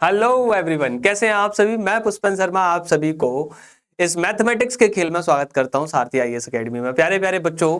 Hello everyone, कैसे हैं आप सभी। मैं पुष्पन शर्मा आप सभी को इस मैथमेटिक्स के खेल में स्वागत करता हूं सारथी आईएएस एकेडमी में। प्यारे प्यारे बच्चों,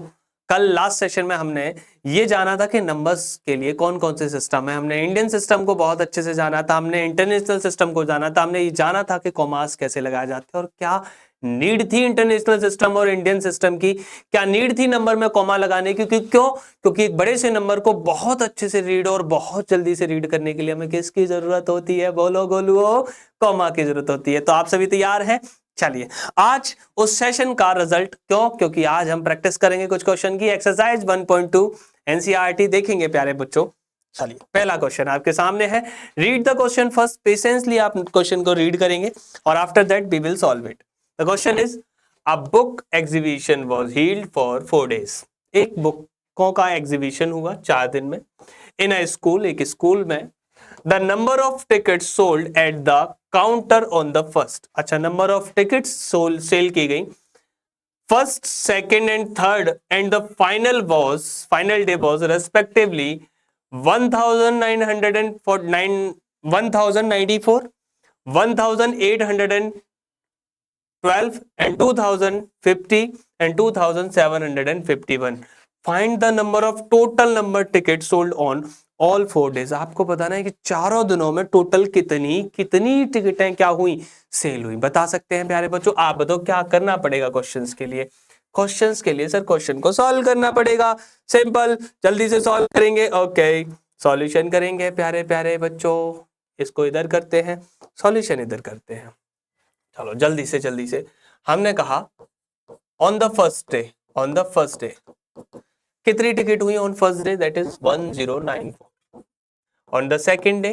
कल लास्ट सेशन में हमने ये जाना था कि नंबर्स के लिए कौन कौन से सिस्टम है। हमने इंडियन सिस्टम को बहुत अच्छे से जाना था, हमने इंटरनेशनल सिस्टम को जाना था, हमने ये जाना था कि कॉमास कैसे लगाए जाते हैं और क्या नीड थी इंटरनेशनल सिस्टम और इंडियन सिस्टम की, क्या नीड थी नंबर में कॉमा लगाने की। क्योंकि एक बड़े से नंबर को बहुत अच्छे से रीड और बहुत जल्दी से रीड करने के लिए हमें किसकी जरूरत होती है, बोलो गोलुओ, कॉमा की जरूरत होती है। तो आप सभी तैयार हैं? चलिए आज उस सेशन का रिजल्ट, क्योंकि आज हम प्रैक्टिस करेंगे कुछ क्वेश्चन की। एक्सरसाइज 1.2 एनसीईआरटी देखेंगे प्यारे बच्चों। चलिए पहला क्वेश्चन आपके सामने है। Read the question first, patiently आप क्वेश्चन को रीड करेंगे और after that we will solve it. The question is a book exhibition was held for 4 days। एक बुकों का एग्जीबिशन हुआ 4 दिन में। इन अ स्कूल, एक स्कूल में। The number of tickets sold at the counter on the first. अच्छा, number of tickets sold sale की गई first, second and third, and the final day was respectively 1994, 1812 and 2050 and 2751. Find the number of total number tickets sold on all 4 days। आपको बताना है कि चारों दिनों में टोटल कितनी टिकटें क्या हुई, सेल हुई। बता सकते हैं प्यारे बच्चों? आप बताओ क्या करना पड़ेगा क्वेश्चंस के लिए। क्वेश्चंस के लिए सर क्वेश्चन को सॉल्व करना पड़ेगा। सिंपल, जल्दी से सॉल्व करेंगे। ओके, सॉल्यूशन करेंगे प्यारे प्यारे बच्चों। इसको इधर करते हैं, सॉल्यूशन इधर करते हैं। चलो जल्दी से हमने कहा ऑन द फर्स्ट डे कितनी टिकट हुई on first day, that is 1094। On the second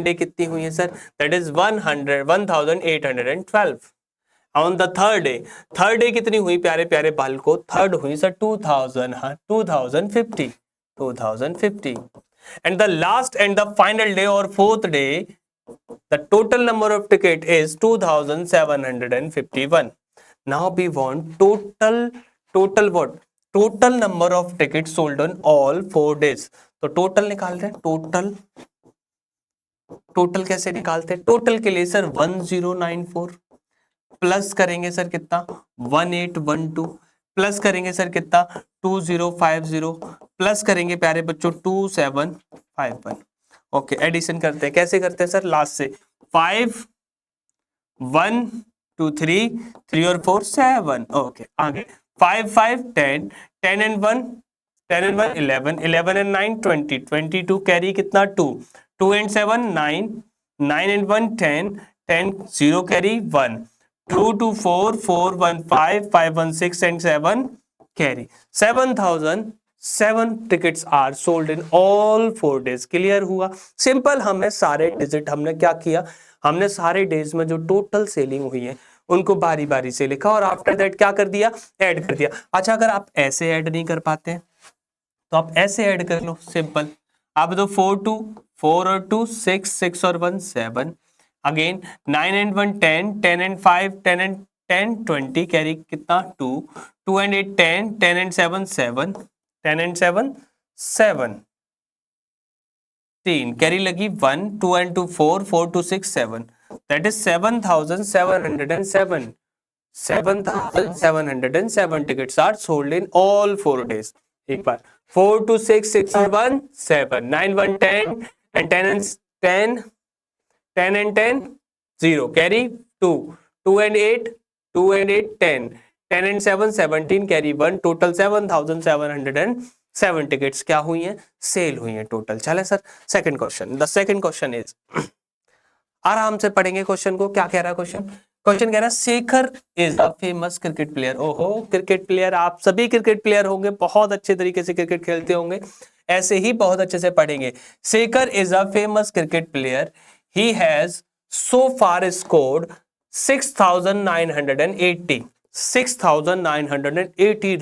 day कितनी हुई है sir, that is 1812। On the third day कितनी हुई प्यारे प्यारे बाल को, थर्ड हुई sir 2050। And the last and the final day और fourth day, the total number of ticket is 2751. Now we want total what, total number of tickets sold on all 4 days। तो total निकाल रहे हैं। Total कैसे निकालते हैं? Total के लिए सर 1094 प्लस करेंगे सर कितना, 1812 प्लस करेंगे सर कितना, 2050 प्लस करेंगे प्यारे बच्चों 2751। ओके, एडिशन करते हैं। कैसे करते हैं सर? लास्ट से 5 1 2 3 और 4 7। ओके, आगे 5 5 10 10 and 1 11 11 and 9 20 22 कैरी कितना 2 2 and 7 9 9 and 1 10 10 0 carry 1 2 2 4 4 1 5 5 1 6 and 7 carry 7007 tickets are sold in all 4 days। Clear हुआ? सिंपल, हमें सारे डिजिट, हमने क्या किया, हमने सारे डेज में जो टोटल सेलिंग हुई है उनको बारी बारी से लिखा और आफ्टर दैट क्या कर दिया, ऐड कर दिया। अच्छा, अगर आप ऐसे ऐड नहीं कर पाते हैं तो आप ऐसे ऐड कर लो, सिंपल। आप दो 4 और 2 6 6 और 1 7, again 9 and 1 10 10 and 5 10 and 10 20 carry कितना 2 2 and 8 10 10 and 7 7 10 and 7 7 3 कैरी लगी 1 2 and 2 4 4 2 6 7, that is 7707। 7707 tickets are sold in all 4 days। एक बार 4 2 6 6 और 1 7 9 1 10 and 10 and 10 10 and 10 0 carry 2 2 and 8 2 and 8 10 10 and 7 17 carry 1, total 7707 tickets क्या हुई हैं, सेल हुई हैं टोटल। चले sir second question. The second question is, आराम से पढ़ेंगे क्वेश्चन को। क्या कह रहा है क्वेश्चन? क्वेश्चन कह रहा है Shekhar is a famous cricket player. ओहो, क्रिकेट प्लेयर, आप सभी क्रिकेट प्लेयर होंगे, बहुत अच्छे तरीके से क्रिकेट खेलते होंगे, ऐसे ही बहुत अच्छे से पढ़ेंगे। Shekhar is a famous cricket player, he has so far scored 6980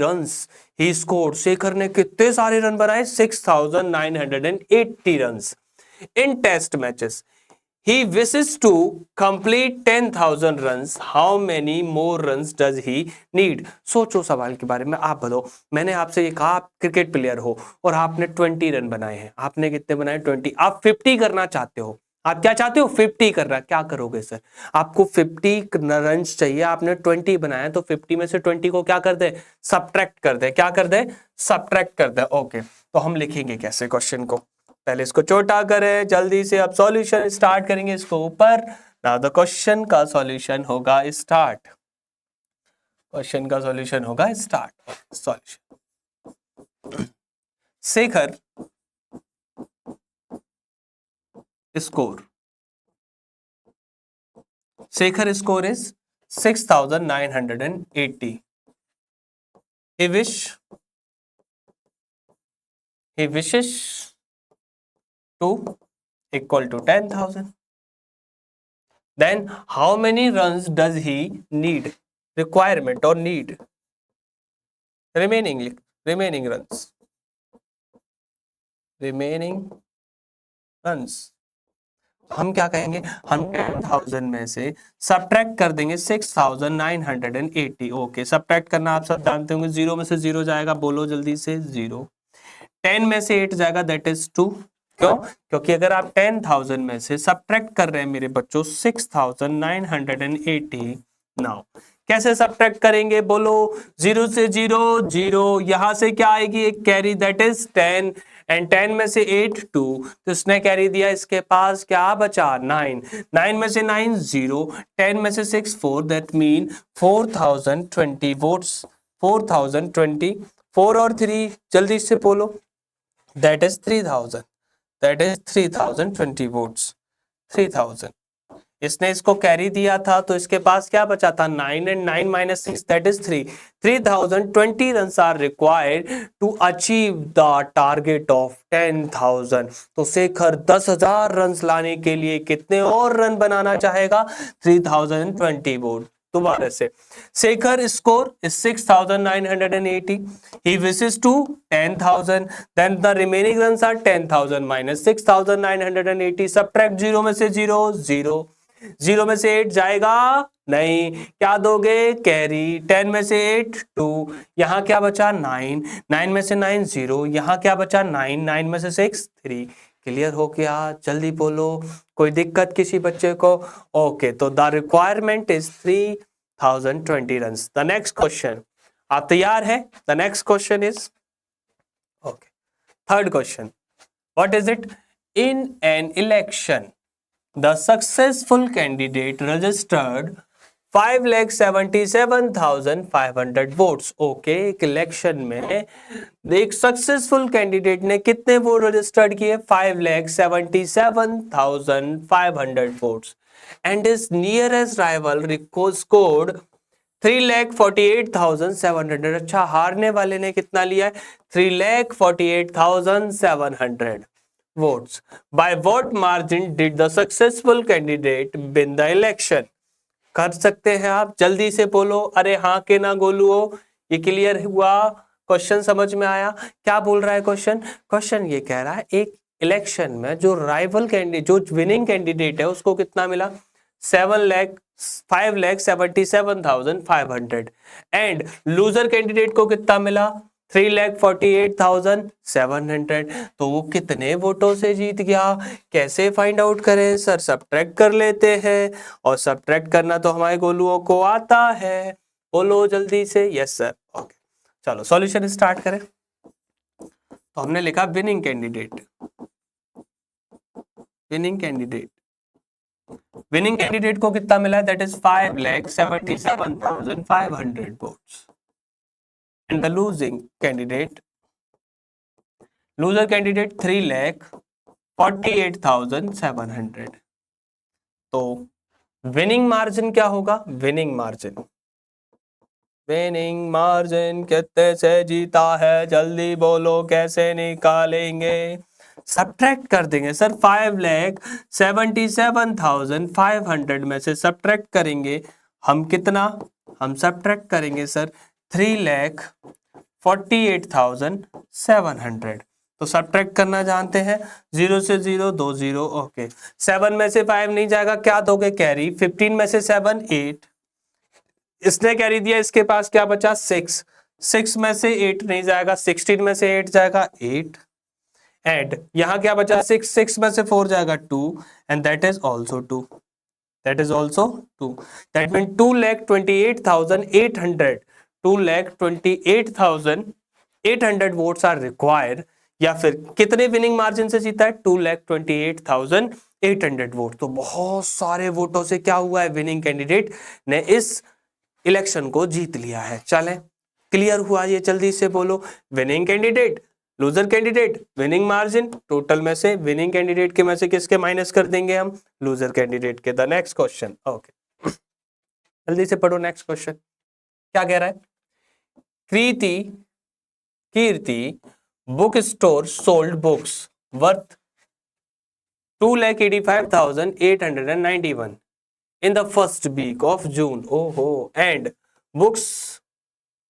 runs he scored। Shekhar ने कितने सारे रन बनाए? 6980 runs in test matches। he wishes to complete 10,000 runs। how many more runs does he need। सोचो सवाल के बारे में, आप बताओ। मैंने आपसे ये कहा आप क्रिकेट प्लेयर हो और आपने 20 रन बनाए हैं। आपने कितने बनाए? 20। आप 50 करना चाहते हो, आप क्या चाहते हो 50 करना, क्या करोगे सर, आपको 50 रन्स चाहिए, आपने 20 बनाया तो 50 में से 20 को क्या कर दे, सब्ट्रैक्ट कर दे, क्या कर दे, सब्ट्रैक्ट कर दे। ओके, तो हम लिखेंगे कैसे क्वेश्चन को, पहले इसको छोटा करें जल्दी से, अब सॉल्यूशन स्टार्ट करेंगे इसको ऊपर। नाउ द क्वेश्चन का सॉल्यूशन होगा स्टार्ट, क्वेश्चन का सॉल्यूशन होगा start. Solution, Shekhar score, Shekhar score is 6980, he wishes to equal to 10,000, then how many runs does he need, requirement or need, remaining runs, remaining runs, हम क्या कहेंगे, हम 10,000 में से सब्ट्रैक्ट कर देंगे 6980। ओके, सब्ट्रैक्ट करना आप सब जानते होंगे, 0 में से 0 जाएगा, बोलो जल्दी से 0, 10 में से 8 जाएगा, दैट इज 2। क्यों, क्योंकि अगर आप 10,000 में से सब्ट्रैक्ट कर रहे हैं मेरे बच्चों 6980, नाउ कैसे सब्ट्रैक्ट करेंगे, बोलो 0 से 0 0, यहां से क्या आएगी, एक कैरी दैट इज 10, एंड 10 में से 8 2, तो इसने कैरी दिया, इसके पास क्या बचा 9, 9 में से 9 0, 10 में से 6 4, दैट मीन 4020 वोट्स, 4020, 4 और 3 जल्दी से बोलो, that is 3000, that is 3020 votes, 3000, इसने इसको कैरी दिया था तो इसके पास क्या बचा था 9, and 9 minus 6 that is 3, 3020 runs are required to achieve the target of 10,000। तो शेखर 10,000 रन लाने के लिए कितने और रन बनाना चाहेगा, 3020 वोट। दोबारा से, Shekhar score is 6980, he wishes to 10,000, then the remaining runs are 10,000 minus 6980, subtract 0 में से 0 0, 0 में से 8 जाएगा नहीं, क्या दोगे कैरी, 10 में से 8 2, यहाँ क्या बचा 9, 9 में से 9 0, यहाँ क्या बचा 9, 9 में से 6 3। क्लियर हो गया, जल्दी बोलो, कोई दिक्कत किसी बच्चे को। ओके, तो the requirement is 3020 runs. The next question, आप तैयार है, the next question is okay, third question, what is it, in an election the successful candidate registered 5,77,500 votes. Okay, एक इलेक्शन में एक सक्सेसफुल कैंडिडेट ने कितने वोट रजिस्टर्ड किए, 5,77,500 votes, and is nearest rival scored 3,48,700। अच्छा, हारने वाले ने कितना लिया है, 3,48,700 votes। By what margin did the successful candidate win the election? कर सकते हैं आप, जल्दी से बोलो, अरे हाँ के ना गोलू हो, ये क्लियर हुआ, क्वेश्चन समझ में आया, क्या बोल रहा है क्वेश्चन, क्वेश्चन ये कह रहा है एक इलेक्शन में जो राइवल कैंडिडेट, जो विनिंग कैंडिडेट है उसको कितना मिला, 5,77,500, एंड लूजर कैंडिडेट को कितना मिला, 3,48,700। तो वो कितने वोटों से जीत गया, कैसे फाइंड आउट करें सर, सब्ट्रैक्ट कर लेते हैं, और सब्ट्रैक्ट करना तो हमारे गोलुओं को आता है, बोलो जल्दी से, यस सर। ओके, चलो सॉल्यूशन स्टार्ट करें। तो हमने लिखा winning candidate, winning candidate, winning candidate को कितना मिला है, that is 5,77,500 votes, and the losing candidate, loser candidate 3,48,700। तो विनिंग मार्जिन क्या होगा, विनिंग मार्जिन, विनिंग मार्जिन कितने से जीता है, जल्दी बोलो कैसे निकालेंगे, सब्ट्रैक्ट कर देंगे सर, 5,77,500 में से सब्ट्रैक्ट करेंगे हम कितना, हम सब्ट्रैक्ट करेंगे सर 3,48,700। तो सब्ट्रैक्ट करना जानते हैं, 0 से 0 2 0, ओके, 7 में से 5 नहीं जाएगा, क्या दोगे कैरी, 15 में से 7 8, इसने कैरी दिया, इसके पास क्या बचा 6, 6 में से 8 नहीं जाएगा, 16 में से 8 जाएगा 8, एंड यहां क्या बचा 6, 6 में से 4 जाएगा 2 and that is also 2, that is also 2, that mean 2,28,800, 2,28,800 votes are required, या फिर कितने विनिंग मार्जिन से जीता है 2,28,800 वोट। तो बहुत सारे वोटों से क्या हुआ है, विनिंग कैंडिडेट ने इस इलेक्शन को जीत लिया है। चलें, क्लियर हुआ ये, जल्दी से बोलो। Winning candidate, loser candidate, winning margin, total में से विनिंग कैंडिडेट के में से किसके माइनस कर देंगे हम, लूजर कैंडिडेट के। द नेक्स्ट क्वेश्चन, ओके जल्दी से पढ़ो नेक्स्ट क्वेश्चन क्या कह रहा है। Kirti book store sold books worth 2,85,891 in the first week of June. Oh, and books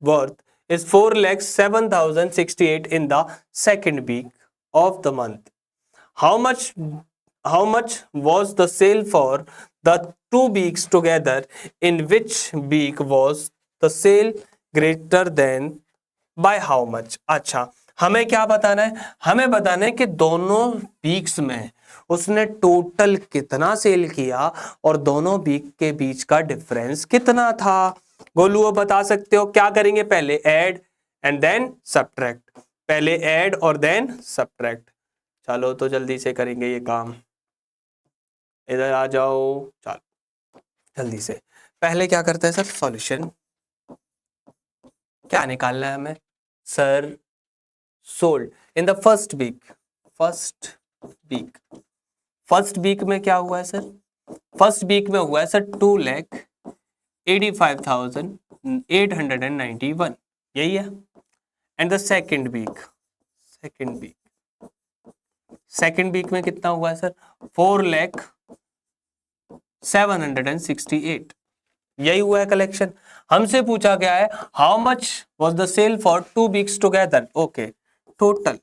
worth is 4,07,068 in the second week of the month. How much was the sale for the 2 weeks together? In which week was the sale greater than by how much? अच्छा, हमें क्या बताना है, हमें बताना है कि दोनों वीक्स में उसने टोटल कितना सेल किया और दोनों वीक के बीच का डिफरेंस कितना था। गोलू बता सकते हो, क्या करेंगे, पहले ऐड एंड देन सब्ट्रैक्ट, पहले ऐड और देन सब्ट्रैक्ट। चलो तो जल्दी से करेंगे ये काम, इधर आ जाओ, चलो जल्दी से। पहले क्या करते हैं सर, सॉल्यूशन क्या निकालना है हमें sir, sold in the first week में क्या हुआ है सर, फर्स्ट वीक में हुआ है सर 2,85,891, यही है। एंड द सेकेंड वीक में कितना हुआ है सर, 4,07,68, यही हुआ है कलेक्शन। हमसे पूछा गया है how much was the sale for 2 weeks together. Okay, total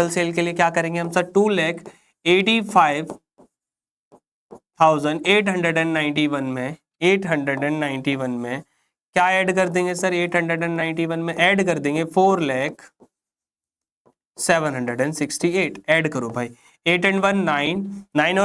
sale के लिए क्या करेंगे हम सर, 2,85,891 में क्या ऐड कर देंगे सर, 891 में ऐड कर देंगे 4,07,68, ऐड करो भाई, 8 and 1 9, 9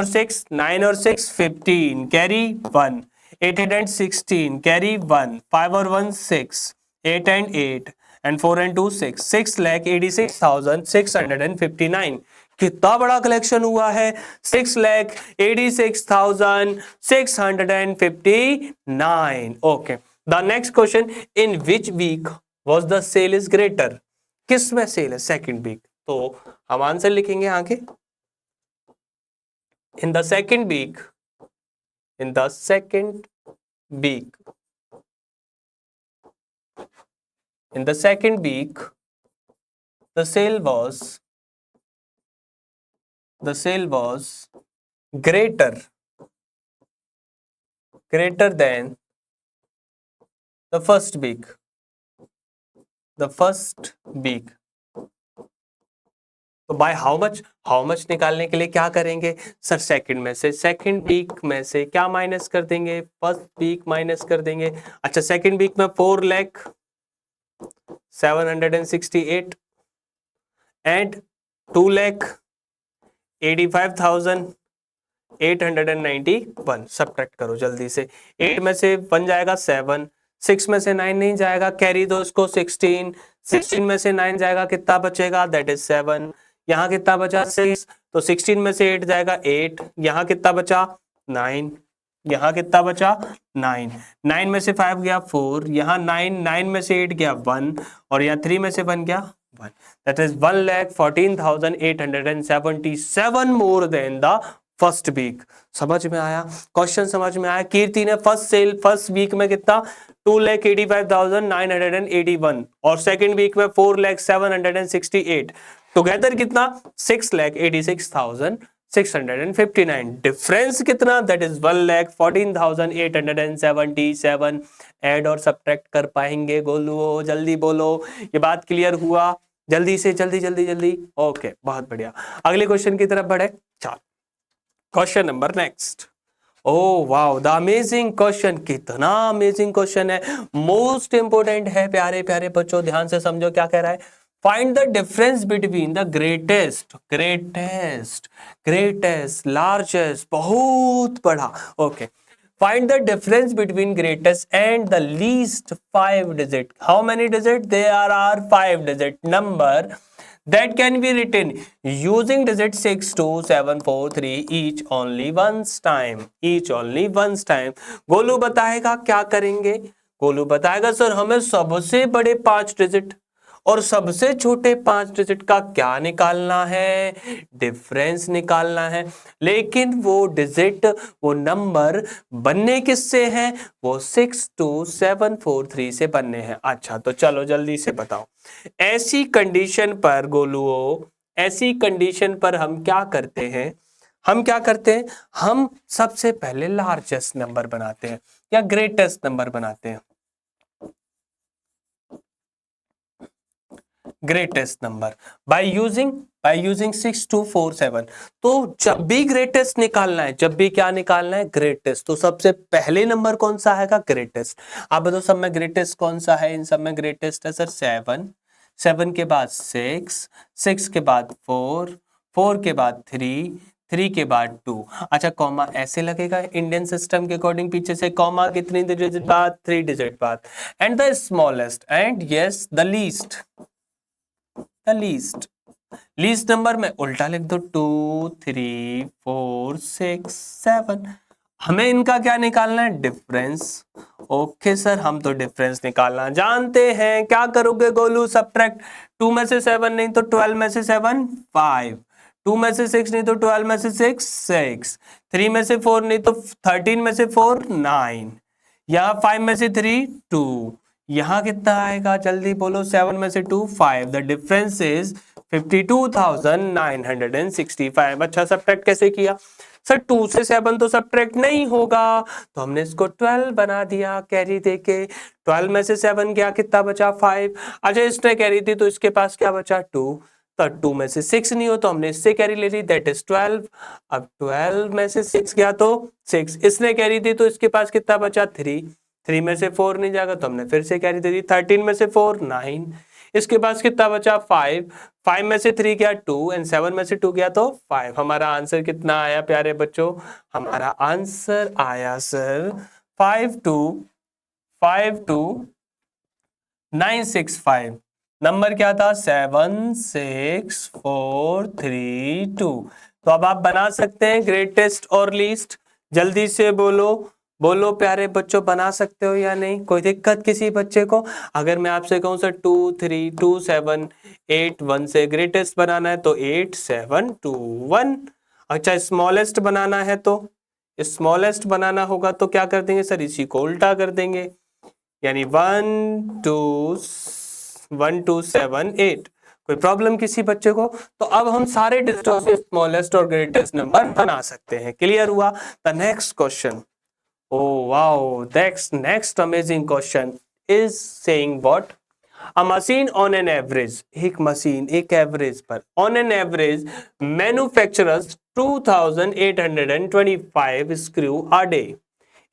और 6 15, कैरी 1, 8 and 16 कैरी 1, 5 और 1 6, 8 and 8 and 4 and 2 6, 6,86,659। कितना बड़ा कलेक्शन हुआ है, 6,86,659। Okay, the next question, in which week was the sale is greater, किस में सेल है, सेकेंड वीक। तो हम आंसर लिखेंगे आगे, in the second week the sale was greater than the first week, तो बाय हाउ मच निकालने के लिए क्या करेंगे सर, सेकंड वीक में से क्या माइनस कर देंगे, फर्स्ट वीक माइनस कर देंगे। अच्छा, सेकंड वीक में 4,07,68 एंड 2,85,891, सब्ट्रैक्ट करो जल्दी से। 8 में से 1 जाएगा 7, 6 में से 9 नहीं जाएगा, कैरी दो इसको 16 में से 9 जाएगा, कितना बचेगा, दैट इज 7। यहाँ कितना बचा 6, तो 16 में से 8 जाएगा 8, यहाँ कितना बचा 9, यहाँ कितना बचा 9, 9 में से 5 गया 4, यहाँ 9 में से 8 गया 1 और यहाँ 3 में से 1 गया 1, that is 1,14,877 more than the first week. समझ में आया, क्वेश्चन समझ में आया। कीर्ति ने फर्स्ट वीक में कितना 2,85,981 और सेकंड वीक में 4,07,68, टुगेदर कितना 6,86,659। डिफरेंस कितना, दैट इज 1,14,877। ऐड और सब्ट्रैक्ट कर पाएंगे गोलू, जल्दी बोलो, ये बात क्लियर हुआ, जल्दी से जल्दी। ओके, बहुत बढ़िया, अगले क्वेश्चन की तरफ बढ़े। चलो, question number next, oh wow, the amazing question, कितना अमेजिंग क्वेश्चन है, मोस्ट इंपोर्टेंट है। प्यारे प्यारे बच्चों ध्यान से समझो क्या कह रहा है। Find the difference between the greatest, greatest, greatest, largest, बहुत बड़ा। Okay, find the difference between greatest and the least 5 digit. How many digit? There are 5 digit number that can be written using digit 6, 2, 7, 4, 3 each only once time, each only once time. Golu बताएगा क्या करेंगे। गोलू बताएगा sir हमें सबसे बड़े 5 digit और सबसे छोटे 5 डिजिट का क्या निकालना है, डिफरेंस निकालना है। लेकिन वो डिजिट, वो नंबर बनने किससे हैं, वो 62743 से बनने हैं। अच्छा तो चलो जल्दी से बताओ, ऐसी कंडीशन पर गोलुओ, ऐसी कंडीशन पर हम क्या करते हैं, हम क्या करते हैं, हम सबसे पहले लार्जेस्ट नंबर बनाते हैं या ग्रेटेस्ट नंबर बनाते हैं, ग्रेटेस्ट नंबर बाय यूजिंग 6247। तो जब भी ग्रेटेस्ट निकालना है, जब भी क्या निकालना है, ग्रेटेस्ट, तो सबसे पहले नंबर कौन सा आएगा, ग्रेटेस्ट। आप बताओ सब में ग्रेटेस्ट कौन सा है, इन सब में ग्रेटेस्ट है सर 7, 7 के बाद 6, 6 के बाद 4, 4 के बाद 3, 3 के बाद 2। अच्छा कॉमा ऐसे लगेगा इंडियन सिस्टम के अकॉर्डिंग, पीछे से कॉमा कितनी डिजिट बाद, 3 डिजिट बाद। And the smallest and yes the least, the least, least number में उल्टा लिख दो, 2, 3, 4, 6, 7। हमें इनका क्या निकालना है, डिफरेंस। ओके सर, हम तो डिफरेंस निकालना जानते हैं। क्या करोगे गोलू, सब्ट्रैक्ट, 2 में से 7 नहीं तो 12 में से 7 5, 2 में से 6 नहीं तो 12 में से 6 6, 3 में से 4 नहीं तो 13 में से 4 9, यहाँ 5 में से 3 2, यहाँ कितना आएगा जल्दी बोलो, 7 में से 2 5, द डिफरेंस इज 52,965। अच्छा सब्ट्रैक्ट कैसे किया सर, 2 से 7 तो सब्ट्रैक्ट नहीं होगा, तो हमने इसको 12 बना दिया कैरी देके। 12 में से 7 गया, कितना बचा 5। अच्छा इसने कैरी थी तो इसके पास क्या बचा 2, तो 2 में से 6 नहीं हो तो हमने इससे कैरी ले ली, दैट इज 12। अब 12 में से 6 गया तो 6, इसने कैरी दी तो इसके पास कितना बचा 3, 3 में से 4 नहीं जाएगा तो हमने फिर से कैरी दे दी, 13 में से 4 9, इसके पास कितना बचा 5, 5 में से 3 गया 2 एंड 7 में से 2 गया तो 5। हमारा आंसर कितना आया प्यारे बच्चों, हमारा आंसर आया सर 52,965। नंबर क्या था, 76432। तो अब आप बना सकते हैं ग्रेटेस्ट और लीस्ट, जल्दी से बोलो, बोलो प्यारे बच्चों, बना सकते हो या नहीं, कोई दिक्कत किसी बच्चे को। अगर मैं आपसे कहूं सर 2 3 2 7 8 1 से ग्रेटेस्ट बनाना है तो 8 7 2 1। अच्छा स्मॉलेस्ट बनाना है तो, स्मॉलेस्ट बनाना होगा तो क्या कर देंगे सर, इसी को उल्टा कर देंगे, यानी 1 2 7 8। कोई प्रॉब्लम किसी बच्चे को, तो अब हम सारे डिजिटों से स्मॉलेस्ट और ग्रेटेस्ट नंबर बना सकते हैं। क्लियर हुआ। The next question, oh wow, next amazing question is saying what, a machine on an average, एक मशीन एक एवरेज पर, on an average manufactures 2825 screw a day।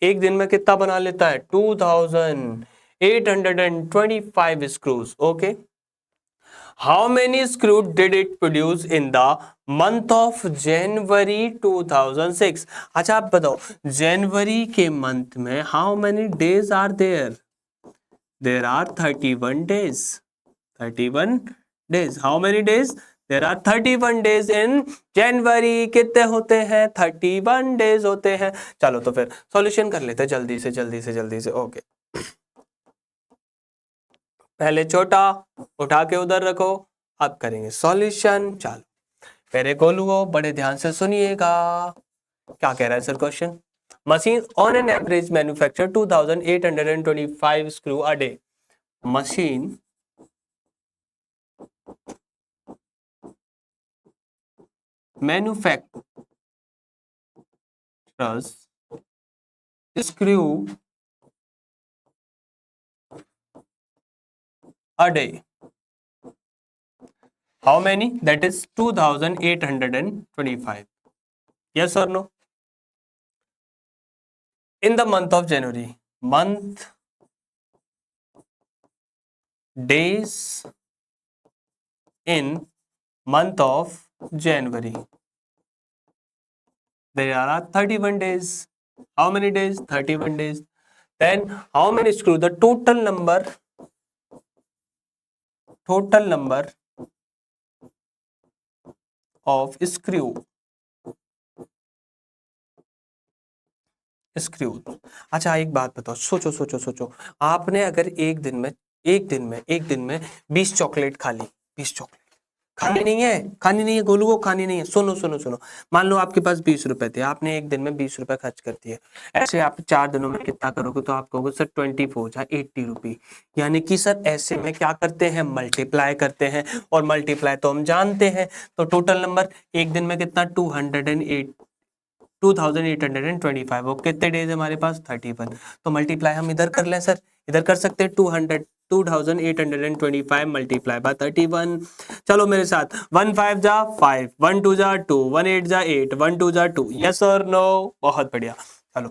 एक दिन में कितना बना लेता है, 2825 screws। Okay, how many screw did it produce in the month of January 2006। अच्छा आप बताओ, जनवरी के मंथ में how many days are there, there are 31 days, 31 days. How many days, there are 31 days in January. कितने होते हैं, 31 days होते हैं। चलो तो फिर सॉल्यूशन कर लेते हैं जल्दी से जल्दी से जल्दी से। ओके, पहले छोटा उठा के उधर रखो, अब करेंगे सॉल्यूशन। चलो पहले गोलुओ बड़े ध्यान से सुनिएगा, क्या कह रहा है sir question. Machine on an average manufacture 2825 screw a day. Machine manufacturers screw a day, how many, that is 2825, yes or no। In the month of January, month, days in month of January. There are 31 days. How many days? 31 days. Then how many screws? The total number of screw. अच्छा एक बात बताओ, सोचो, आपने अगर एक दिन में 20 चॉकलेट खा ली, 20 चॉकलेट खानी नहीं है गोलू को, खानी नहीं है। सुनो, मान लो आपके पास 20 रुपए थे, आपने एक दिन में 20 रुपए खर्च कर दिए। ऐसे आप 4 दिनों में कितना करोगे? तो आप कहोगे सर 24 या 80 रुपी। यानी कि सर ऐसे में क्या करते हैं? मल्टीप्लाई करते हैं, और मल्टीप्लाई तो हम जानते हैं। तो टोटल नंबर एक दिन में कितना? 2825। वो कितने डेज हमारे पास? 31। तो मल्टीप्लाई हम इधर कर लें सर, इधर कर सकते हैं। 2825 मल्टीप्लाई बाय 31। चलो मेरे साथ, 1 5 जा 5, 1 2 जा 2, 1 8 जा 8, 1 2 जा 2। यस और नो? बहुत बढ़िया। चलो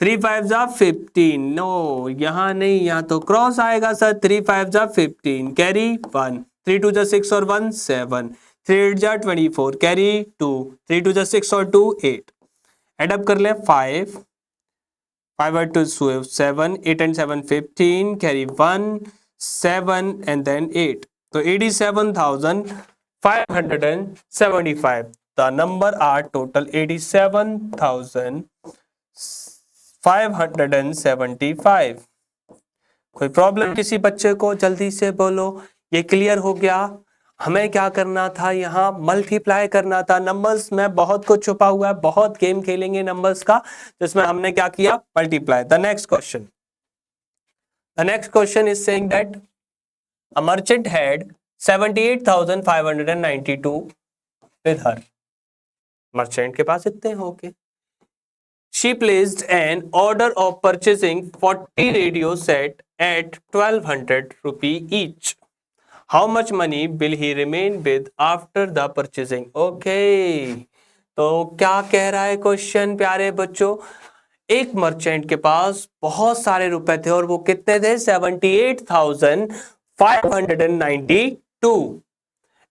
3 5 जा 15। नो, यहाँ नहीं, यहाँ तो क्रॉस आएगा सर। 3 5 जा 15, कैरी 1। 3 2 जा 6 और 1 7। 3 8 जा 24, कैरी 2। 3 2 जा 6 और 2 8। एड अप कर ले 5 and 2 7, 8 and 7 15, carry 1 7 and then 8. So 87,575. The number are total 87,575. कोई प्रॉब्लम किसी बच्चे को? जल्दी से बोलो। ये क्लियर हो गया? हमें क्या करना था? यहाँ मल्टीप्लाई करना था। नंबर्स में बहुत कुछ छुपा हुआ है, बहुत गेम खेलेंगे नंबर्स का, जिसमें हमने क्या किया? Multiply. The next question is saying that a merchant had 78,592 with her. Merchant के पास इतने हो के she placed an order of purchasing 40 radio set at 1200 rupee each. How much money will he remain with after the purchasing? Okay, तो क्या कह रहा है question प्यारे बच्चों? एक मर्चेंट के पास बहुत सारे रुपए थे, और वो कितने थे? 78,592।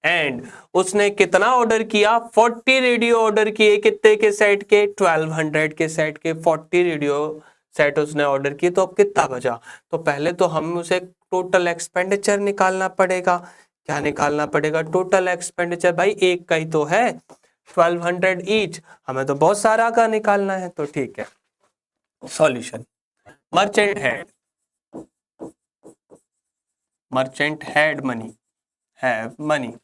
एंड उसने कितना ऑर्डर किया? 40 रेडियो ऑर्डर किए। कितने के सेट के? 1200 के सेट के 40 रेडियो सेट उसने ऑर्डर किए। तो अब कितना बचा? तो पहले तो हम उसे टोटल एक्सपेंडिचर निकालना पड़ेगा। क्या निकालना पड़ेगा? Total expenditure. भाई एक का ही तो है, 1200 ईच, हमें तो बहुत सारा का निकालना है। तो ठीक है, solution. Merchant had money, have money.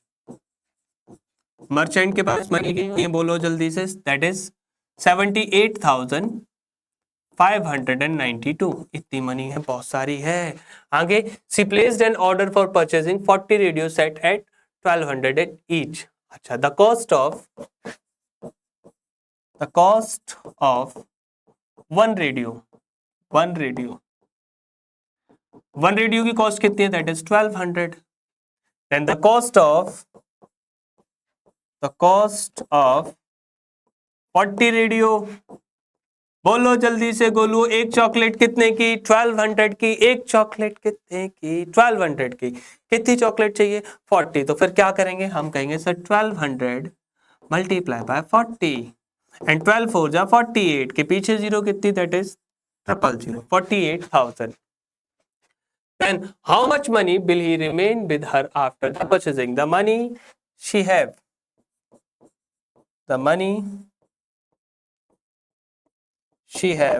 Merchant के पास मनी कितनी है? बोलो जल्दी से। That is 78,592। इतनी मनी है, बहुत सारी है। आगे, she placed an order for purchasing 40 radio set at 1200 each. अच्छा, the cost of one radio की कॉस्ट कितनी है? That is 1200। Then the cost of 40 radio, बोलो जल्दी से गोलू। एक चॉकलेट कितने की? 1200 की। एक चॉकलेट कितने की? 1200 की। कितनी चॉकलेट चाहिए? 40। तो फिर क्या करेंगे? हम कहेंगे सर 1200 मल्टीप्लाई बाय 40, एंड 12 4 जा 48, के पीछे जीरो कितनी? That is 000, 48,000. Then how much money will he remain with her after the purchasing? The money she have.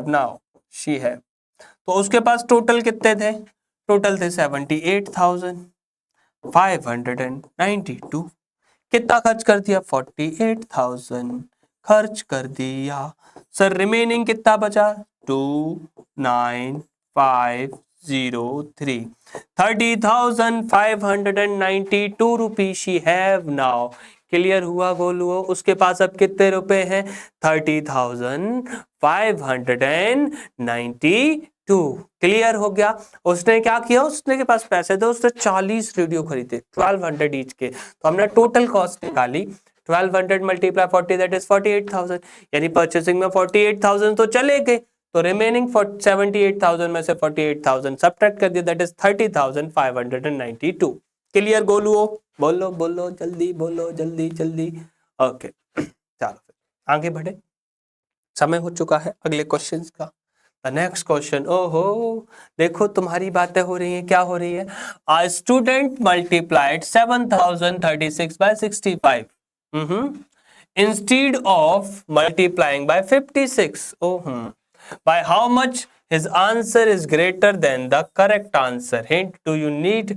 now. She have. तो उसके पास टोटल कितने थे? टोटल थे 78,592। कितना खर्च कर दिया? 48,000 खर्च कर दिया। सर रिमेनिंग कितना बचा? 2,9,503। 30,592 rupees she have now. Clear हुआ गोलुओ? उसके पास अब कितने रुपए हैं? 30,592। क्लियर हो गया? उसने क्या किया? उसने के पास पैसे थे, उसने 40 रेडियो खरीदे 1200 ईच के। तो हमने टोटल कॉस्ट निकाली, 1200 मल्टीप्लाई 40, दैट इज 48,000। यानी परचेसिंग में 48,000 तो चले गए, तो रिमेनिंग 78,000 में से 48,000 सब्ट्रैक्ट कर दिया, दैट इज 30,592। क्लियर गोलुओ? बोलो बोलो जल्दी, बोलो जल्दी जल्दी। ओके चलो फिर आगे बढ़े, समय हो चुका है अगले क्वेश्चंस का। नेक्स्ट क्वेश्चन, ओहो देखो तुम्हारी बातें हो रही हैं, क्या हो रही है? A student multiplied 7036 by 65 instead of multiplying by 56 by how much his answer is greater than the correct answer. Hint, do you need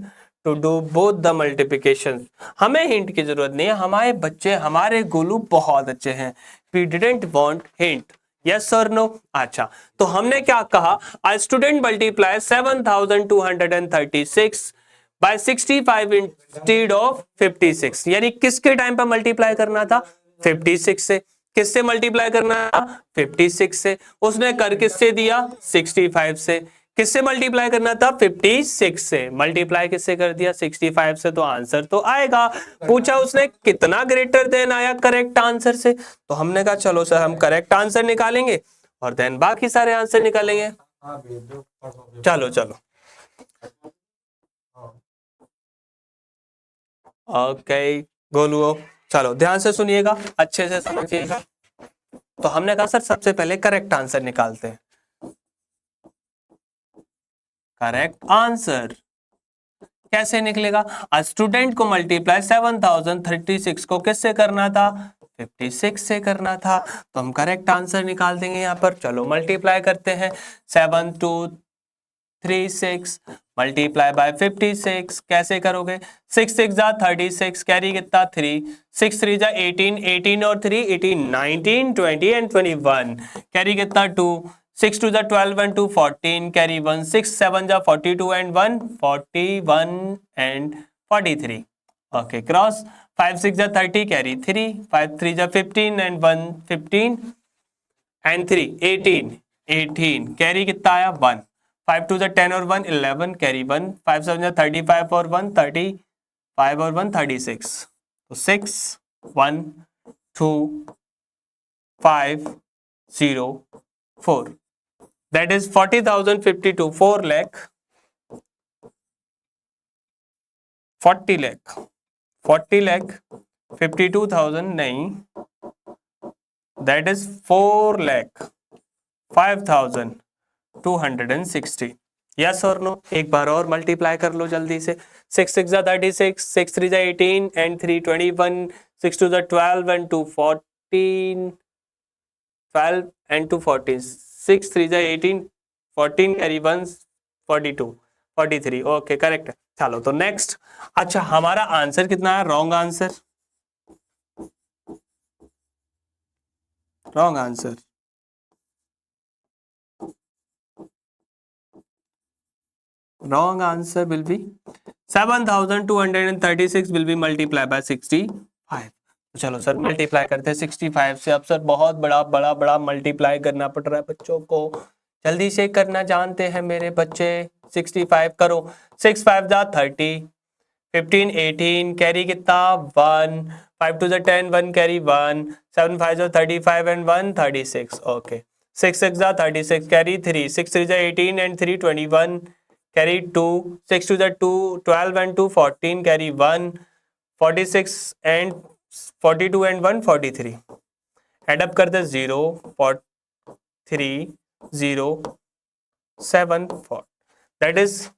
to do both the multiplications? हमें हिंट की जरूरत नहीं है, हमारे बच्चे, हमारे गोलू बहुत अच्छे हैं। We didn't want hint. Yes or no? अच्छा, तो हमने क्या कहा? A student multiply 7236 by 65 instead of 56, यानी किसके टाइम पर मल्टीप्लाई करना था? 56 से। किससे मल्टीप्लाई करना था? 56 से। उसने कर किससे दिया? 65 से। किससे मल्टीप्लाई करना था? 56 से। मल्टीप्लाई किससे कर दिया? 65 से, तो आंसर तो आएगा। पूछा उसने कितना ग्रेटर देन आया करेक्ट आंसर से, तो हमने कहा चलो सर हम करेक्ट आंसर निकालेंगे और देन बाकी सारे आंसर निकालेंगे। चलो चलो ओके गोलुओ, चलो ध्यान से सुनिएगा, अच्छे से समझिएगा। तो हमने कहा सर सबसे पहले करेक्ट आंसर निकालते हैं। करेक्ट आंसर कैसे निकलेगा? स्टूडेंट को मल्टीप्लाई 7036 को किससे करना था? 56 से करना था, तो हम करेक्ट आंसर निकाल देंगे यहाँ पर। चलो मल्टीप्लाई करते हैं। 7236 मल्टीप्लाई बाय 56 कैसे करोगे? 6 6 जा 36, कैरी कितना? 3, 6 3 जा 18, 18 और 3 18, 19 20 एंड 21, कैरी कितना? 2, 6 2 जा 12 and 2 14, कैरी 1, 6 7 जा 42 and 1 41 and 43, ओके क्रॉस। 5 6 जा 30, कैरी 3, 5 3 जा 15 and 1 15 and 3 18 18, कैरी कितना आया? 1, 5 2 जा 10 और 1 11, कैरी 1, 5 7 जा 35 और 1 35 और 1 36, तो 6 1 2 5 0 4, that is 40,052, 4 lakh 40 lakh 40 lakh 52,000 नहीं, that is 4 lakh 5,260। यस और नो? एक बार और मल्टीप्लाई कर लो जल्दी से। 6 6 जा 36, 6 3 जा 18 and 3 21, 6 2 जा 12 and 2 14 12 and 2 14, 6 3 जा 18 14, कैरी 1 42 43, ओके करेक्ट। चलो तो नेक्स्ट। अच्छा हमारा आंसर कितना है? Wrong answer, wrong answer. Wrong answer will be 7,236 will be multiplied by 65। चलो सर मल्टीप्लाई करते हैं 65 से। अब सर बहुत बड़ा बड़ा बड़ा मल्टीप्लाई करना पड़ रहा है बच्चों को, जल्दी से करना जानते हैं मेरे बच्चे। 65 करो, 6 5 जा 30, 15 18, कैरी कितना? 1, 5 2 जा 10, 1 कैरी 1, 7 5 जा 35 and 1 36, ओके 6 6 जा 36, कैरी 3, 6 3 जा 18 and 3 21, कैरी 2, 6 2 जा 2 12 and 2 14, carry 1 46 and 42 and 1 43, add up करते 0 4 3 0 7 4, that is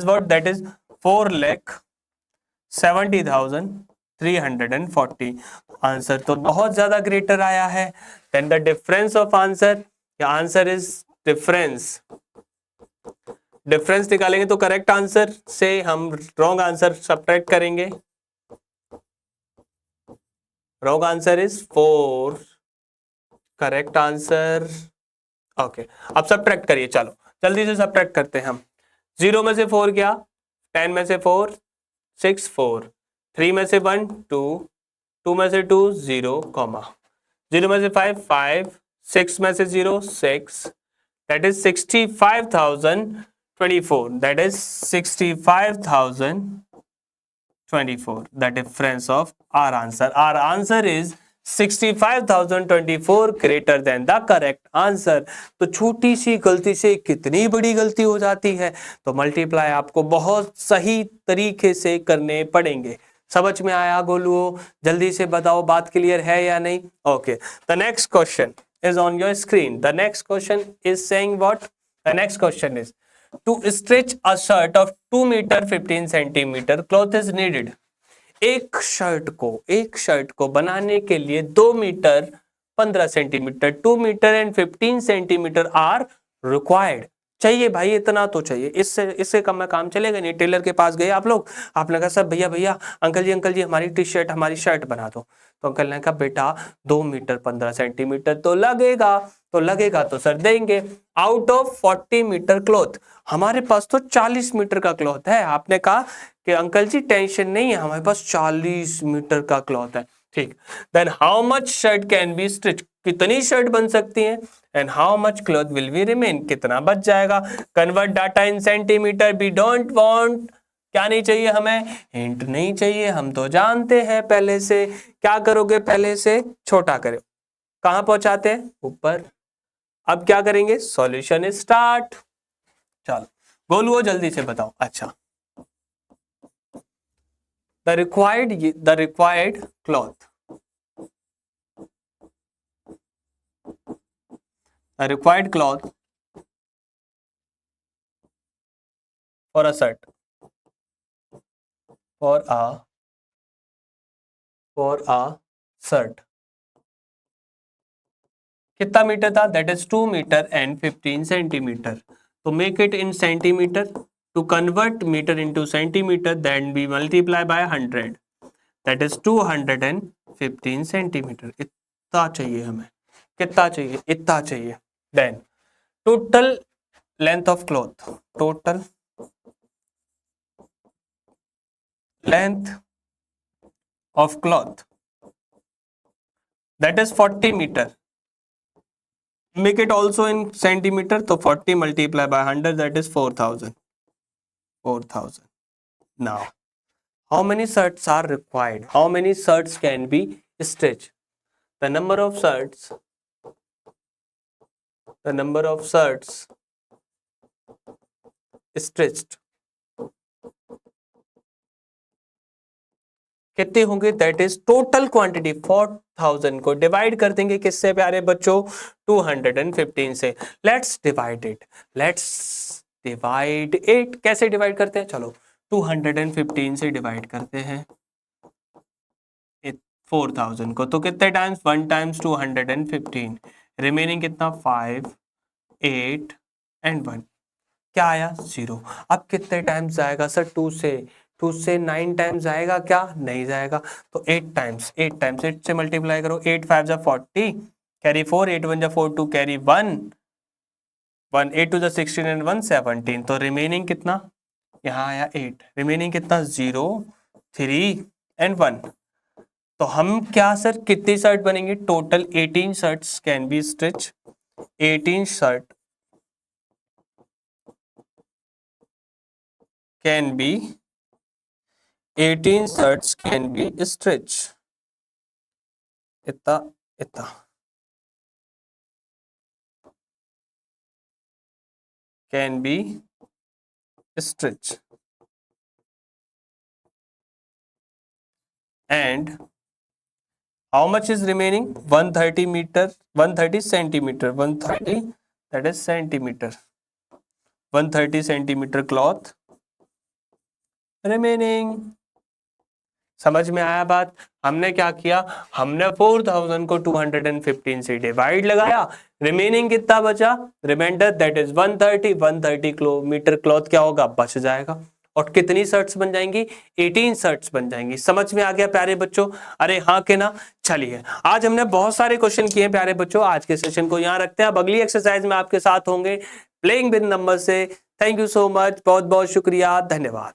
what? That is 4,70,340। Answer तो बहुत ज्यादा ग्रेटर आया है than the difference of answer. Answer is difference. Difference निकालेंगे तो करेक्ट आंसर से हम रॉन्ग आंसर सब्ट्रैक्ट करेंगे। Wrong answer is 4, correct answer okay. अब सब्ट्रैक्ट करिए, चलो जल्दी से सब्ट्रैक्ट करते हैं हम। 0 में से 4 गया, 10 में से 4 6 4, 3 में से 1 2, 2 में से 2 0, 0 में से 5 5, 6 में से 0 6, that is 65,024, that is 65,024, the difference of our answer is 65,024 greater than the correct answer. तो छोटी सी गलती से कितनी बड़ी गलती हो जाती है, तो मल्टीप्लाई आपको बहुत सही तरीके से करने पड़ेंगे। समझ में आया गोलुओ? जल्दी से बताओ बात क्लियर है या नहीं? Okay, the next question is on your screen. The next question is saying what? The next question is to stretch a shirt of 2 meter 15 centimeter cloth is needed. एक शर्ट को बनाने के लिए 2 metre 15 centimetre 2 metre and 15 centimetre are required. चाहिए भाई, इतना तो चाहिए, इससे कम में काम चलेगा नहीं। टेलर के पास गए आप लोग, आपने कहा सर भैया अंकल जी हमारी हमारी शर्ट बना दो। तो अंकल ने कहा बेटा 2 मीटर 15 सेंटीमीटर तो लगेगा तो सर देंगे। आउट ऑफ 40 मीटर क्लॉथ, हमारे पास तो 40 मीटर का क्लॉथ है। आपने कहा कि अंकल जी टेंशन नहीं है, हमारे पास 40 मीटर का क्लॉथ है। ठीक, then how much shirt can be stitch, कितनी शर्ट बन सकती है, and how much cloth will be remain, कितना बच जाएगा। Convert data in centimetre, we don't want, क्या नहीं चाहिए हमें, हिंट नहीं चाहिए, हम तो जानते हैं पहले से। क्या करोगे, पहले से छोटा करो, कहां पहुंचाते हैं, ऊपर। अब क्या करेंगे, सॉल्यूशन स्टार्ट। चलो गोलुओ जल्दी से बताओ। अच्छा, the required cloth, the required cloth for a shirt, for a shirt कितना मीटर था, that is 2 metre and 15 centimetre. तो make it in centimetre, to convert metre into centimetre then we multiply by 100, that is 215 centimetre. इतना चाहिए हमें, कितना चाहिए, इतना चाहिए। Then total length of cloth, total length of cloth that is 40 metre, make it also in centimeter, तो 40 multiply by 100 that is 4000। now how many shirts are required, how many shirts can be stitched, the number of shirts stitched कितने होंगे, that is total quantity 4000 को divide कर देंगे किससे प्यारे बच्चों, 215 से। लेट्स डिवाइड इट, कैसे डिवाइड करते हैं, चलो 215 से डिवाइड करते हैं 4000 को, तो कितने टाइम्स, 1 टाइम्स 215, रिमेनिंग कितना 5 8 एंड 1, क्या आया 0। अब कितने टाइम्स जाएगा सर, 2 से 9 टाइम्स जाएगा क्या, नहीं जाएगा, तो 8 टाइम्स 8 से मल्टीप्लाई करो, 8 5 जा 40, कैरी 4, 8 1 जा 4 2 कैरी 1 8 2 जा 16 एंड 1 17, तो रिमेनिंग कितना, यहाँ आया 8, रिमेनिंग कितना 0 3 एंड 1। तो हम क्या सर, कितनी शर्ट बनेंगे, total 18 shirts can be stitch, 18 shirt can B 18 shirts can be stitched, इतना can be stitched, and how much is remaining, 130 meter 130 centimeter 130, that is centimeter, 130 centimeter cloth remaining। समझ में आया बात, हमने क्या किया, हमने 4000 को 215 से डिवाइड लगाया, रिमेनिंग कितना बचा, reminder that is 130 metre cloth क्या होगा, बच जाएगा। और कितनी शर्ट्स बन जाएंगी, 18 शर्ट्स बन जाएंगी। समझ में आ गया प्यारे बच्चों, अरे हाँ के ना। चलिए आज हमने बहुत सारे क्वेश्चन किए प्यारे बच्चों, आज के सेशन को यहाँ रखते हैं। अब अगली एक्सरसाइज में आपके साथ होंगे प्लेइंग विद नंबर से। थैंक यू सो मच, बहुत बहुत शुक्रिया, धन्यवाद।